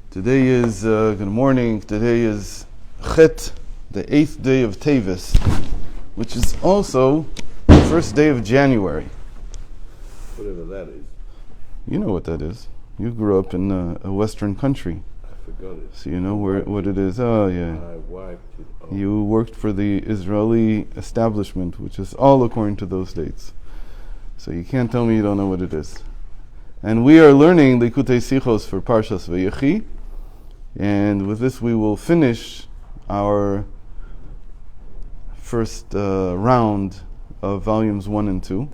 Today is, good morning, today is Chet, the 8th day of Tevis, which is also the first day of January. Whatever that is. You know what that is. You grew up in a Western country. I forgot it. So you know what it is. Oh, yeah. I wiped it off. You worked for the Israeli establishment, which is all according to those dates. So you can't tell me you don't know what it is. And we are learning Likkutei Sichot for Parshas Vayechi. And with this we will finish our first round of volumes 1 and 2.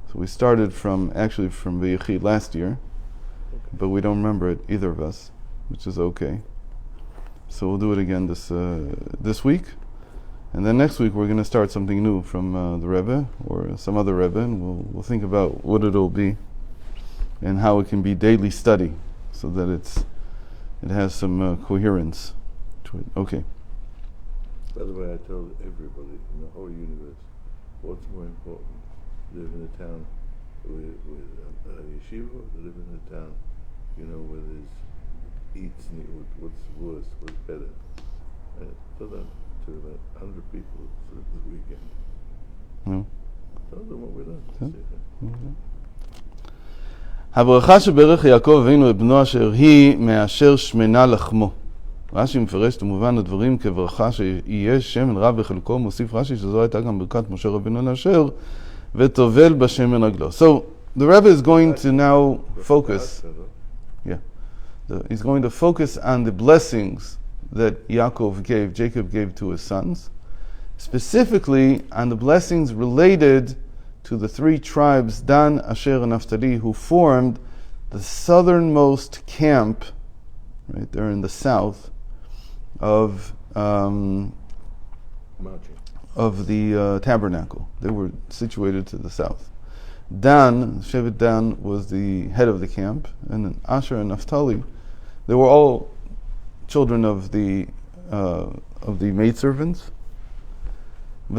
So we started from Vayechi last year, but we don't remember it, either of us, which is okay. So we'll do it again this week. And then next week we're going to start something new from the Rebbe or some other Rebbe, and we'll think about what it'll be and how it can be daily study so that it has some coherence to it. Okay. By the way, I told everybody in the whole universe, what's more important, live in a town with a yeshiva, or live in a town, where there's eats and what's worse, what's better. I told that to about 100 people for the weekend. No. Told them what we learned. Okay. הברכה שברך יעקב אבינו את בנו אשר היא מאשר שמנה לחמו. רש"י מפרש את מובן הדברים כברכה שיהיה שמן רב בחלקו, מוסיף רש"י שזו הייתה גם ברכת משה רבינו לאשר וטובל בשמן רגלו. So the Rebbe is going to now focus. Yeah. He's going to focus on the blessings that Jacob gave to his sons, specifically on the blessings related to the 3 tribes, Dan, Asher, and Naphtali, who formed the southernmost camp, right there in the south, of the tabernacle. They were situated to the south. Dan, Shevet Dan, was the head of the camp, and then Asher and Naphtali, they were all children of the maidservants.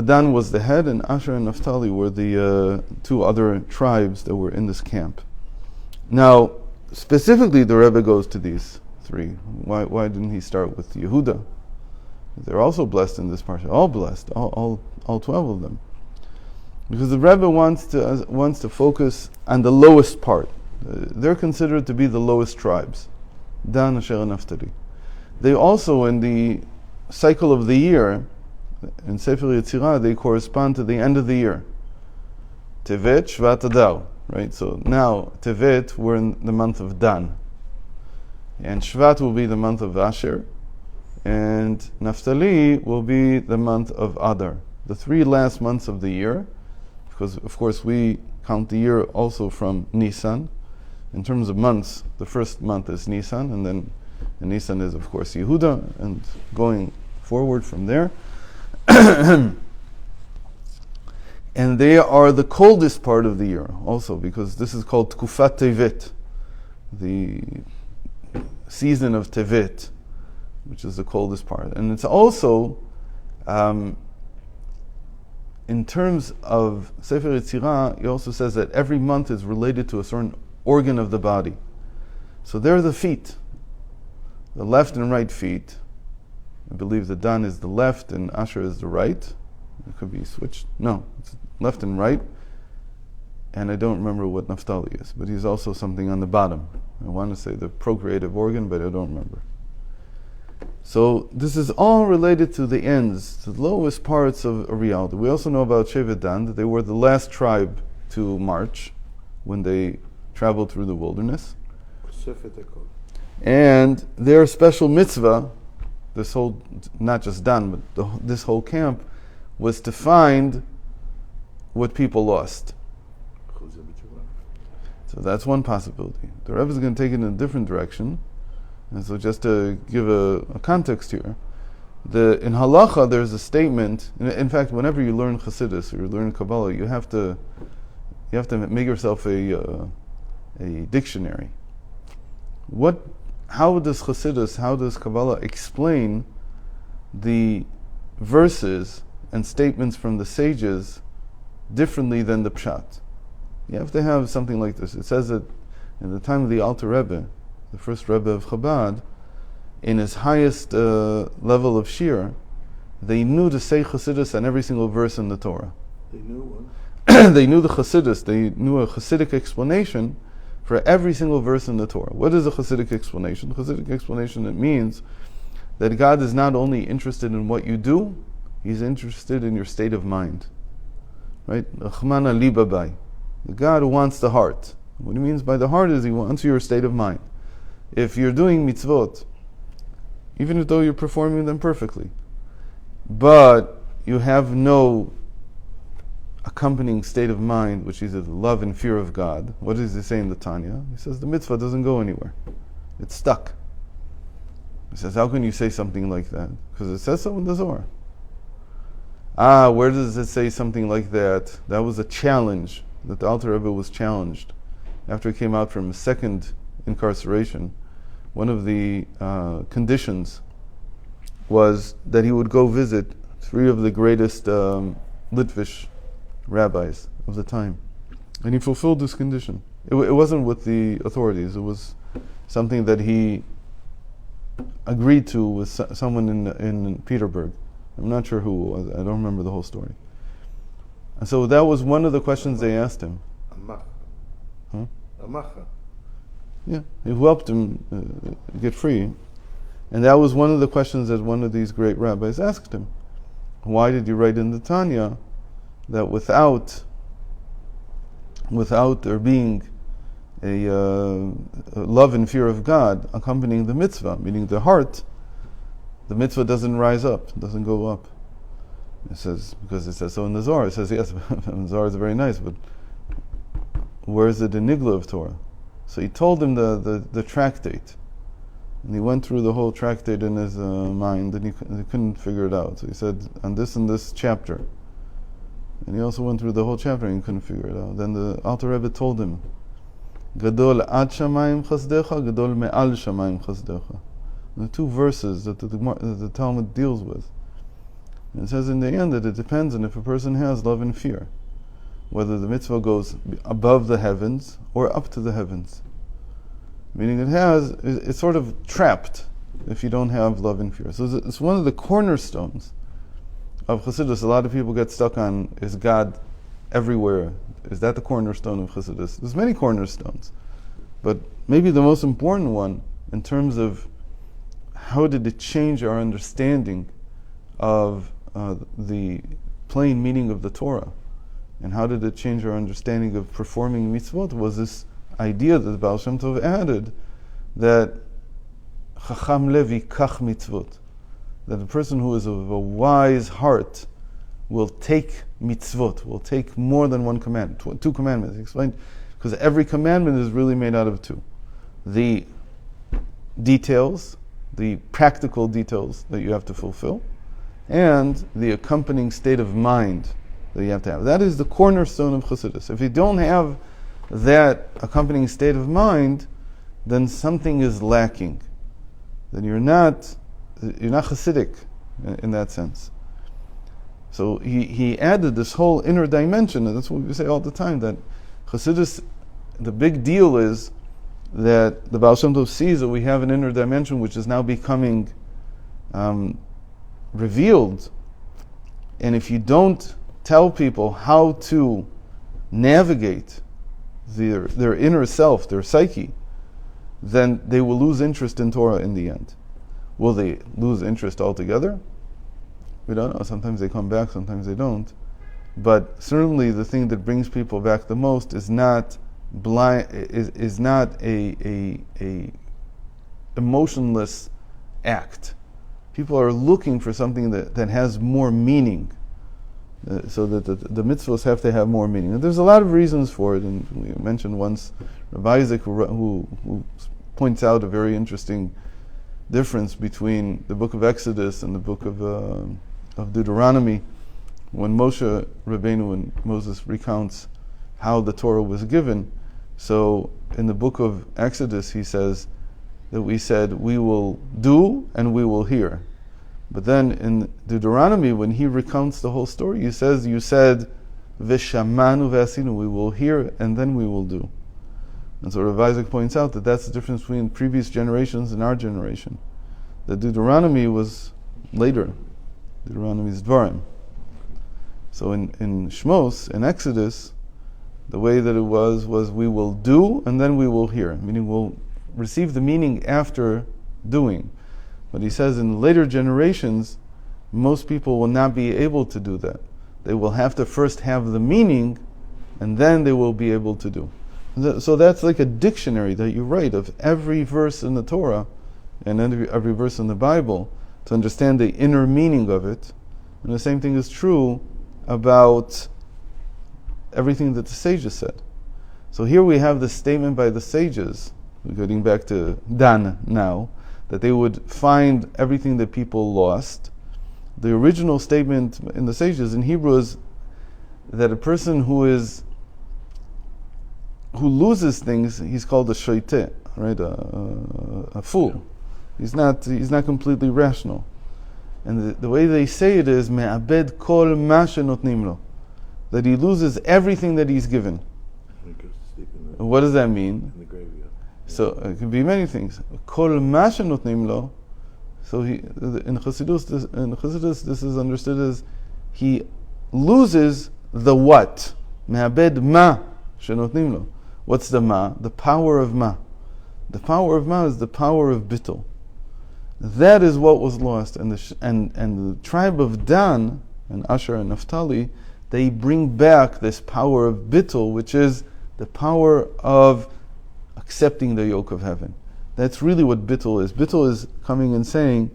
Dan was the head, and Asher and Naphtali were the 2 other tribes that were in this camp. Now, specifically, the Rebbe goes to these 3. Why didn't he start with Yehuda? They're also blessed in this parsha. All blessed, all 12 of them, because the Rebbe wants to focus on the lowest part. They're considered to be the lowest tribes, Dan, Asher, and Naphtali. They also, in the cycle of the year, in Sefer Yetzirah, they correspond to the end of the year. Tevet, Shvat, Adar. Right? So now, Tevet, we're in the month of Dan. And Shvat will be the month of Asher. And Naphtali will be the month of Adar. The 3 last months of the year, because of course we count the year also from Nisan. In terms of months, the first month is Nisan, and then Nisan is of course Yehuda, and going forward from there. And they are the coldest part of the year also, because this is called Tkufat Tevet, the season of Tevet, which is the coldest part. And it's also, in terms of Sefer Yetzirah, he also says that every month is related to a certain organ of the body. So there are the feet, the left and right feet. I believe that Dan is the left and Asher is the right. It could be switched. No, it's left and right. And I don't remember what Naphtali is, but he's also something on the bottom. I want to say the procreative organ, but I don't remember. So this is all related to the ends, to the lowest parts of reality. We also know about Shevet Dan, that they were the last tribe to march when they traveled through the wilderness. And their special mitzvah, this whole, not just Dan, but this whole camp, was to find what people lost. So that's one possibility. The Rebbe is going to take it in a different direction. And so just to give a context here, in Halacha there's a statement, in fact whenever you learn Chassidus or you learn Kabbalah, you have to make yourself a dictionary. How does Chassidus, how does Kabbalah explain the verses and statements from the sages differently than the Pshat? You have to have something like this. It says that in the time of the Alter Rebbe, the first Rebbe of Chabad, in his highest level of shir, they knew to say Chassidus on every single verse in the Torah. They knew one. They knew the Chassidus, they knew a Chassidic explanation for every single verse in the Torah. What is a Chassidic explanation? Chassidic explanation, it means that God is not only interested in what you do, He's interested in your state of mind. Right? Achmana libabai. The God who wants the heart. What He means by the heart is He wants your state of mind. If you're doing mitzvot, even though you're performing them perfectly, but you have no accompanying state of mind, which is the love and fear of God, what does He say in the Tanya? He says the mitzvah doesn't go anywhere. It's stuck. He says, how can you say something like that? Because it says so in the Zohar. Where does it say something like that? That was a challenge, that the Alter Rebbe was challenged. After he came out from his second incarceration, one of the conditions was that he would go visit 3 of the greatest Litvish rabbis of the time. And he fulfilled this condition. It wasn't with the authorities, it was something that he agreed to with someone in Petersburg. I'm not sure who it was, I don't remember the whole story. And so that was one of the questions they asked him. Amacha. Yeah, he helped him get free. And that was one of the questions that one of these great rabbis asked him. Why did you write in the Tanya that without there being a love and fear of God accompanying the mitzvah, meaning the heart, the mitzvah doesn't rise up, doesn't go up? It says, because it says so in the Zohar. It says, yes, the Zohar is very nice, but where is it in Nigla of Torah? So he told him the tractate. And he went through the whole tractate in his mind, and he couldn't figure it out. So he said, on this and this chapter. And he also went through the whole chapter and he couldn't figure it out. Then the Alter Rebbe told him, Gadol ad shamayim chasdecha, Gadol me'al shamayim chasdecha. The 2 verses that the Talmud deals with. And it says in the end that it depends on if a person has love and fear, whether the mitzvah goes above the heavens or up to the heavens. Meaning it's sort of trapped if you don't have love and fear. So it's one of the cornerstones of Chassidus. A lot of people get stuck on, is God everywhere? Is that the cornerstone of Chassidus? There's many cornerstones. But maybe the most important one, in terms of how did it change our understanding of the plain meaning of the Torah, and how did it change our understanding of performing mitzvot, was this idea that the Baal Shem Tov added, that Chacham Levi kach mitzvot, that the person who is of a wise heart will take mitzvot, will take more than one commandment, 2 commandments. He explained, because every commandment is really made out of 2. The details, the practical details that you have to fulfill, and the accompanying state of mind that you have to have. That is the cornerstone of Chassidus. If you don't have that accompanying state of mind, then something is lacking. Then you're not Chassidic in that sense. So he added this whole inner dimension, and that's what we say all the time, that Chassidus, the big deal is that the Baal Shem Tov sees that we have an inner dimension which is now becoming revealed. And if you don't tell people how to navigate their inner self, their psyche, then they will lose interest in Torah in the end. Will they lose interest altogether? We don't know. Sometimes they come back, sometimes they don't. But certainly the thing that brings people back the most is not is not a emotionless act. People are looking for something that has more meaning. So that the mitzvahs have to have more meaning. And there's a lot of reasons for it, and we mentioned once Rabbi Isaac who points out a very interesting difference between the book of Exodus and the book of Deuteronomy. When Moshe Rabbeinu and Moses recounts how the Torah was given, so in the book of Exodus he says that we said we will do and we will hear. But then in Deuteronomy, when he recounts the whole story, he says, you said, V'shamanu v'asinu, we will hear and then we will do. And so Rav Isaac points out that that's the difference between previous generations and our generation. The Deuteronomy was later. Deuteronomy is Dvarim. So in Shmos, in Exodus, the way that it was we will do and then we will hear, meaning we'll receive the meaning after doing. But he says in later generations, most people will not be able to do that. They will have to first have the meaning and then they will be able to do. So that's like a dictionary that you write of every verse in the Torah and every verse in the Bible to understand the inner meaning of it. And the same thing is true about everything that the sages said. So here we have the statement by the sages, getting back to Dan now, that they would find everything that people lost. The original statement in the sages in Hebrew is that a person who loses things, he's called a shoiteh, right? A fool. He's not completely rational. And the way they say it is me'abed kol ma shenotnim lo, that he loses everything that he's given. What does that mean? In the graveyard. So it can be many things. Kol ma shenotnim lo. So in Chassidus, this is understood as he loses the what. Me'abed ma shenotnim lo. What's the ma? The power of ma. The power of ma is the power of bittul. That is what was lost, and the tribe of Dan and Asher and Naphtali, they bring back this power of bittul, which is the power of accepting the yoke of heaven. That's really what bittul is. Bittul is coming and saying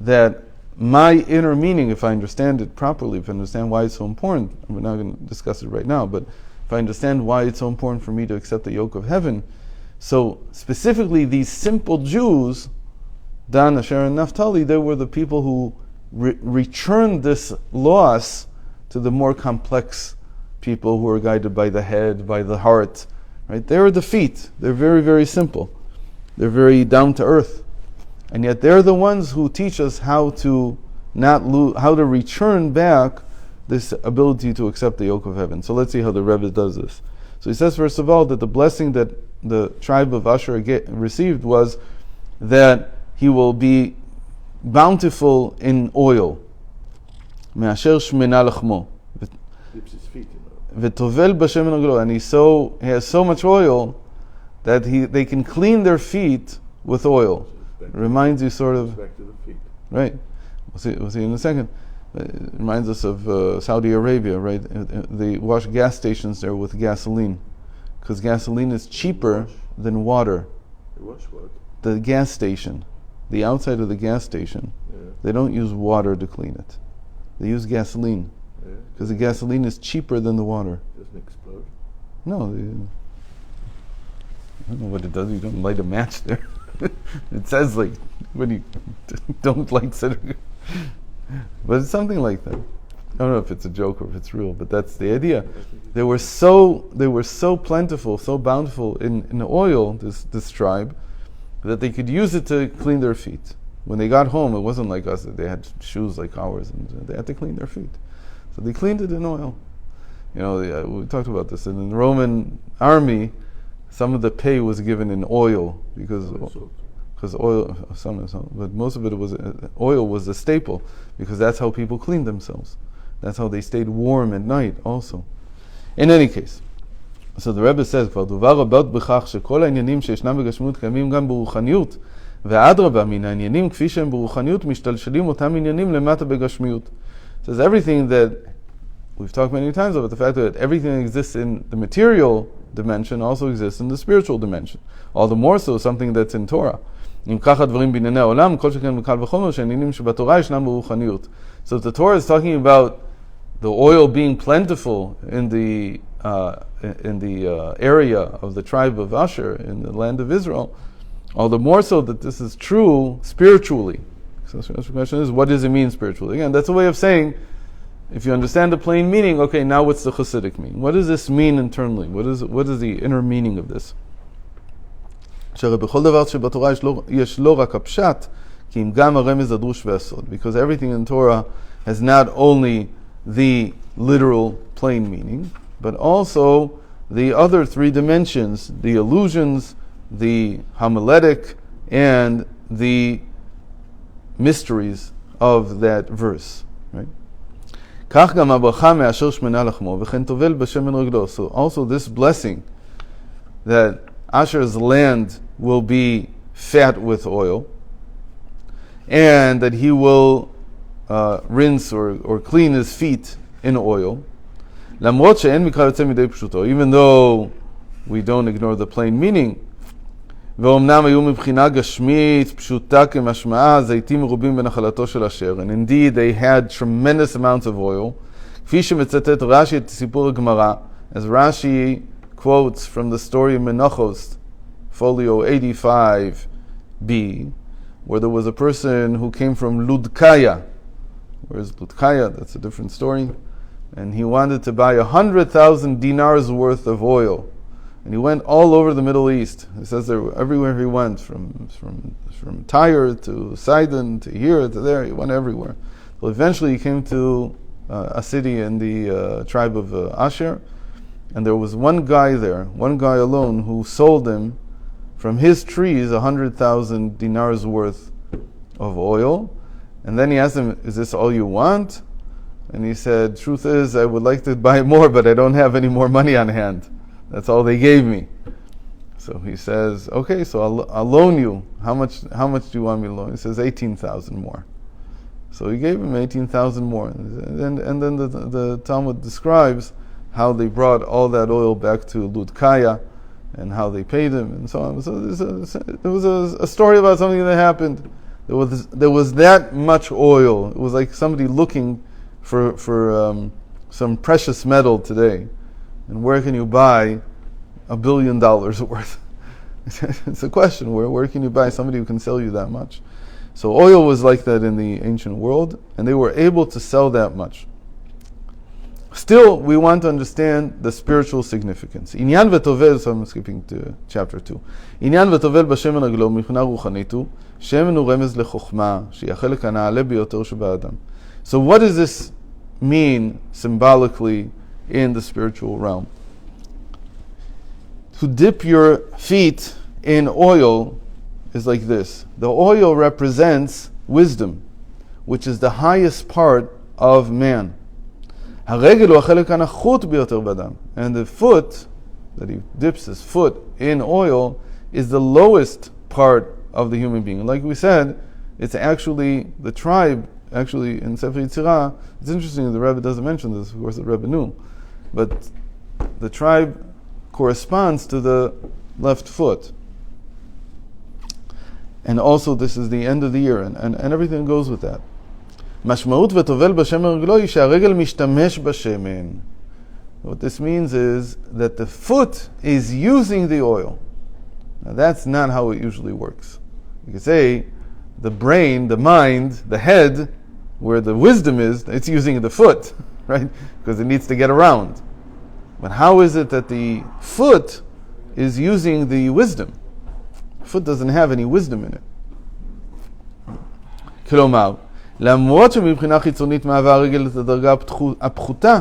that my inner meaning, if I understand it properly, if I understand why it's so important, we're not going to discuss it right now, but if I understand why it's so important for me to accept the yoke of heaven, so specifically these simple Jews, Dan, Asher, and Naphtali, they were the people who returned this loss to the more complex people who are guided by the head, by the heart. Right? They are the feet. They're very, very simple. They're very down to earth, and yet they're the ones who teach us how to how to return back this ability to accept the yoke of heaven. So let's see how the Rebbe does this. So he says, first of all, that the blessing that the tribe of Asher received was that he will be bountiful in oil. Me'asher shmena lachmo. Dips his feet in V'tovel b'shemen aglo. And he has so much oil that they can clean their feet with oil. Reminds you sort of... Back to the feet. Right. We'll see in a second. It reminds us of Saudi Arabia, right? They wash gas stations there with gasoline, because gasoline is cheaper than water. They wash what? The gas station. The outside of the gas station, they don't use water to clean it. They use gasoline, because the gasoline is cheaper than the water. Doesn't explode? No, I don't know what it does. You don't light a match there. It says like when you don't light cigarette, but it's something like that. I don't know if it's a joke or if it's real, but that's the idea. They were so plentiful, so bountiful in the oil, this tribe, that they could use it to clean their feet. When they got home, it wasn't like us that they had shoes like ours, and they had to clean their feet. So they cleaned it in oil. You know, we talked about this. And in the Roman army, some of the pay was given in oil because oil, but most of it was oil was a staple, because that's how people cleaned themselves. That's how they stayed warm at night also. In any case, so the Rebbe says, כבר דובר רבות בכך שכל העניינים שישנם בגשמיות קיימים גם ברוחניות, ואדרבה מן העניינים כפי שהם ברוחניות משתלשלים אותם עניינים למטה בגשמיות. Says everything that we've talked many times about the fact that everything that exists in the material dimension also exists in the spiritual dimension. All the more so something that's in Torah. אם כך הדברים בענייני העולם, כל שכן מקל וחומר שהעניינים שבתורה ישנם ברוחניות. So if the Torah is talking about the oil being plentiful in the area of the tribe of Asher in the land of Israel, all the more so that this is true spiritually. So the question is, what does it mean spiritually? Again, that's a way of saying, if you understand the plain meaning, okay, now what's the Hasidic mean? What does this mean internally? What is the inner meaning of this? because everything in Torah has not only the literal plain meaning, but also the other three dimensions, the illusions, the homiletic, and the mysteries of that verse. Right? So also this blessing that Asher's land will be fat with oil, and that he will rinse or clean his feet in oil, even though we don't ignore the plain meaning. And indeed they had tremendous amounts of oil. As Rashi quotes from the story of Menachos, folio 85b, where there was a person who came from Ludkaya. Where's Ludkaya? That's a different story. And he wanted to buy 100,000 dinars worth of oil. And he went all over the Middle East. He says that everywhere he went, from Tyre to Sidon to here to there, he went everywhere. Well, eventually he came to a city in the tribe of Asher, and there was one guy there, one guy alone, who sold him from his trees 100,000 dinars worth of oil. And then he asked him, "Is this all you want?" And he said, "Truth is, I would like to buy more, but I don't have any more money on hand. That's all they gave me." So he says, "Okay, so I'll loan you. How much do you want me to loan?" He says, 18,000 more. So he gave him 18,000 more. And then the Talmud describes how they brought all that oil back to Ludkaya and how they paid him and so on. So there was a story about something that happened. There was that much oil. It was like somebody looking for some precious metal today. And where can you buy $1 billion worth? It's a question. Where can you buy somebody who can sell you that much? So oil was like that in the ancient world, and they were able to sell that much. Still, we want to understand the spiritual significance. Inyan v'tovel, so I'm skipping to chapter 2. Inyan v'tovel b'shemen aglo מבחינה רוחנית הוא, שמן הוא רמז לחוכמה, שהיא החלק הנעלה ביותר שבאדם. So what does this mean symbolically in the spiritual realm? To dip your feet in oil is like this. The oil represents wisdom, which is the highest part of man. And the foot, that he dips his foot in oil, is the lowest part of the human being. Like we said, it's actually the tribe, actually in Sefer Yitzirah. It's interesting that the Rebbe doesn't mention this, of course the Rebbe knew, but the tribe corresponds to the left foot. And also this is the end of the year, and everything goes with that. משמעות וטובל בשמן רגלו היא שהרגל משתמש בשמן. What this means is that the foot is using the oil. Now that's not how it usually works. You could say the brain, the mind, the head, where the wisdom is, it's using the foot, right? Because it needs to get around. But how is it that the foot is using the wisdom? The foot doesn't have any wisdom in it. כלומר, למרות שמבחינה חיצונית מהווה הרגל את הדרגה הפחותה.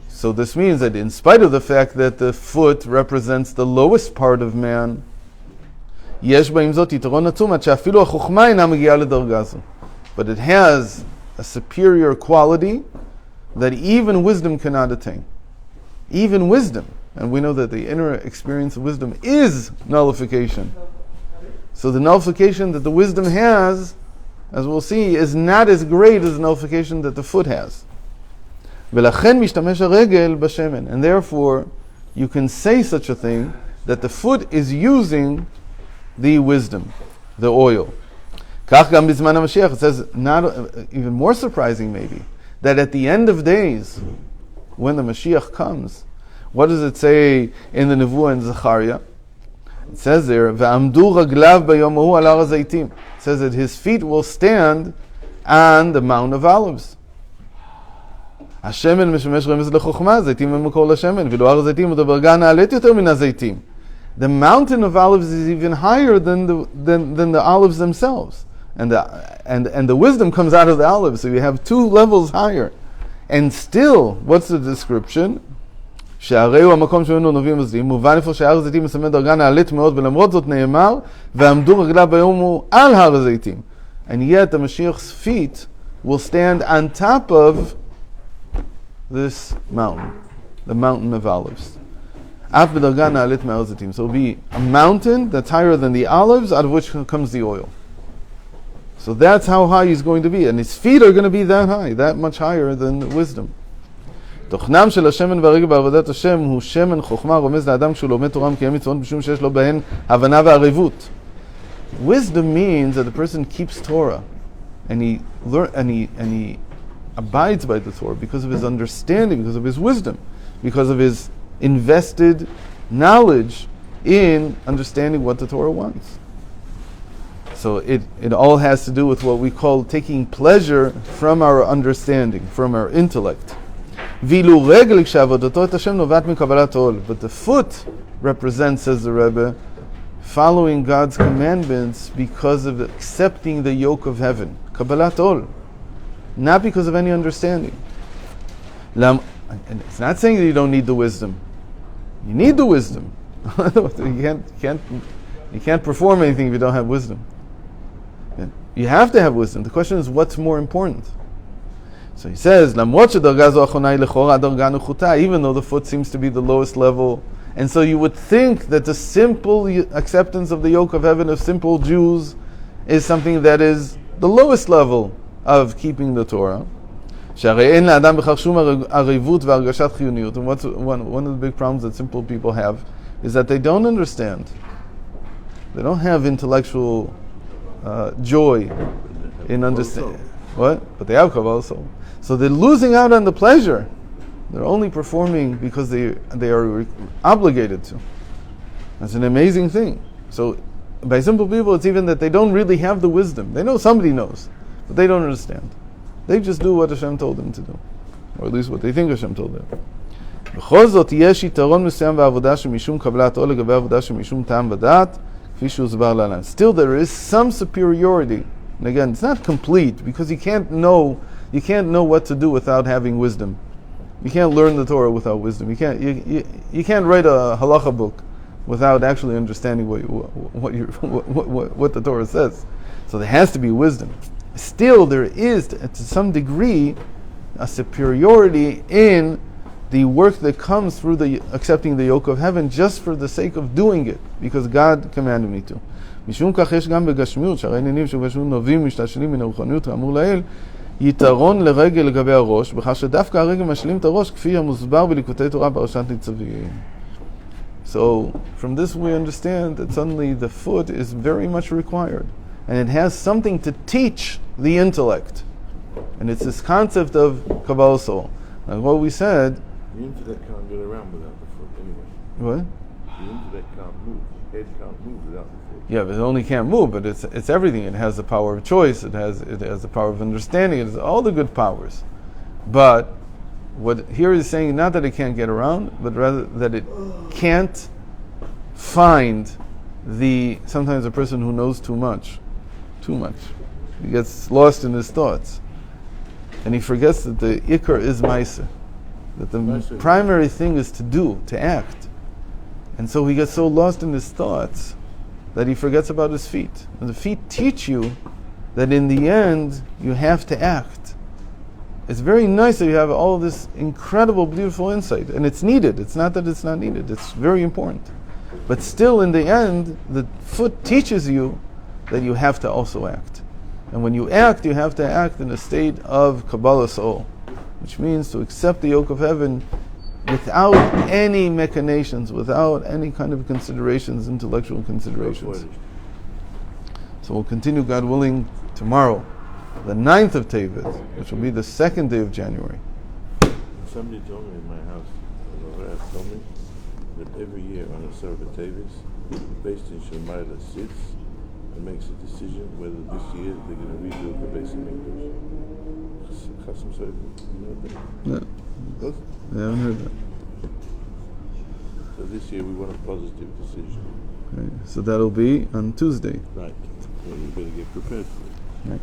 So this means that in spite of the fact that the foot represents the lowest part of man, יש בה עם זאת יתרון עצום עד שאפילו החוכמה אינה מגיעה לדרגה זו. But it has a superior quality that even wisdom cannot attain. Even wisdom. And we know that the inner experience of wisdom is nullification. So the nullification that the wisdom has, as we'll see, is not as great as the nullification that the foot has. ולכן משתמש הרגל בשמן. And therefore, you can say such a thing, that the foot is using the wisdom, the oil. כך גם בזמן המשיח. It says, not even more surprising maybe, that at the end of days, when the Mashiach comes, what does it say in the Nevuah in Zechariah? It says there, "Ve'amdu raglav bayom hahu al har hazeitim." It says that his feet will stand on the Mount of Olives. השמן משמש רמז לחוכמה, זיתים הם מקור לשמן, ואילו הר הזיתים הוא דרגה נעלית יותר מן הזיתים. The mountain of olives is even higher than the olives themselves. And the wisdom comes out of the olives, so you have two levels higher. And still, what's the description? שהרי הוא המקום שממנו נובעים הזדים, מובן איפה שהר הזיתים מסמל דרגה נעלית מאוד, ולמרות זאת נאמר, ועמדו רגליו ביום הוא על הר הזיתים. And yet the Mashiach's feet will stand on top of this mountain, the mountain of olives. אף בדרגה נעלית מהר הזיתים. So it'll be a mountain that's higher than the olives, out of which comes the oil. So that's how high he's going to be. And his feet are going to be that high, that much higher than wisdom. תוכנם של השמן והרגל בעבודת השם הוא שמן חוכמה רומז לאדם כשהוא לומד תורה מקיים מצוות משום שיש לו בהן הבנה וערבות. Wisdom means that the person keeps Torah and he abides by the Torah because of his understanding, because of his wisdom, because of his invested knowledge in understanding what the Torah wants. So it all has to do with what we call taking pleasure from our understanding, from our intellect. But the foot represents, says the Rebbe, following God's commandments because of accepting the yoke of heaven. Kabbalat ol. Not because of any understanding. And it's not saying that you don't need the wisdom. You need the wisdom. You can't perform anything if you don't have wisdom. You have to have wisdom. The question is, what's more important? So he says, even though the foot seems to be the lowest level, and so you would think that the simple acceptance of the yoke of heaven of simple Jews is something that is the lowest level of keeping the Torah. And one of the big problems that simple people have is that they don't understand. They don't have intellectual joy in understanding. What? But they have kavod also. So they're losing out on the pleasure. They're only performing because they are obligated to. That's an amazing thing. So by simple people, it's even that they don't really have the wisdom. They know somebody knows, but they don't understand. They just do what Hashem told them to do, or at least what they think Hashem told them. בכל זאת יש יתרון מסוים בעבודה שמשום קבלת עול לגבי עבודה שמשום טעם ודעת, כפי שהוסבר להלן. Still there is some superiority. And again, it's not complete because you can't know what to do without having wisdom. You can't learn the Torah without wisdom. You can't write a halacha book without actually understanding what the Torah says. So there has to be wisdom. Still, there is, to some degree, a superiority in the work that comes through the accepting the yoke of heaven just for the sake of doing it, because God commanded me to. משום כך יש גם בגשמיות, שהרי עניינים שבגשמיות נובעים משתלשלים מן הרוחניות כאמור לעיל, יתרון לרגל לגבי הראש, בכך שדווקא הרגל משלים את הראש כפי המוסבר בליקוטי תורה פרשת ניצבים. So, from this we understand that suddenly the foot is very much required. And it has something to teach the intellect. And it's this concept of Kabbalah soul. Like what we said... The intellect can't get around without the foot anyway. What? The intellect can't move. The head can't move without the foot. Yeah, but it only can't move, but it's everything. It has the power of choice, it has the power of understanding, it has all the good powers. But what here is saying, not that it can't get around, but rather that it can't find sometimes a person who knows too much. He gets lost in his thoughts. And he forgets that the ikar is maisa. That the primary thing is to do, to act. And so he gets so lost in his thoughts that he forgets about his feet. And the feet teach you that in the end you have to act. It's very nice that you have all this incredible, beautiful insight. And it's needed. It's not that it's not needed. It's very important. But still in the end, the foot teaches you that you have to also act. And when you act, you have to act in a state of Kabbalah soul, which means to accept the yoke of heaven without any machinations, without any kind of considerations, intellectual considerations. So we'll continue, God willing, tomorrow, the 9th of Tevet, which will be the 2nd day of January. Somebody told me in my house, told me that every year on the Sarah Tevet, based in Shemayla sits and makes a decision whether this year they're going to rebuild the base of English. Chasam Sofer, you know that? No. What? I haven't heard that. So this year we want a positive decision. Okay. So that'll be on Tuesday. Right. So you better get prepared for it. Right.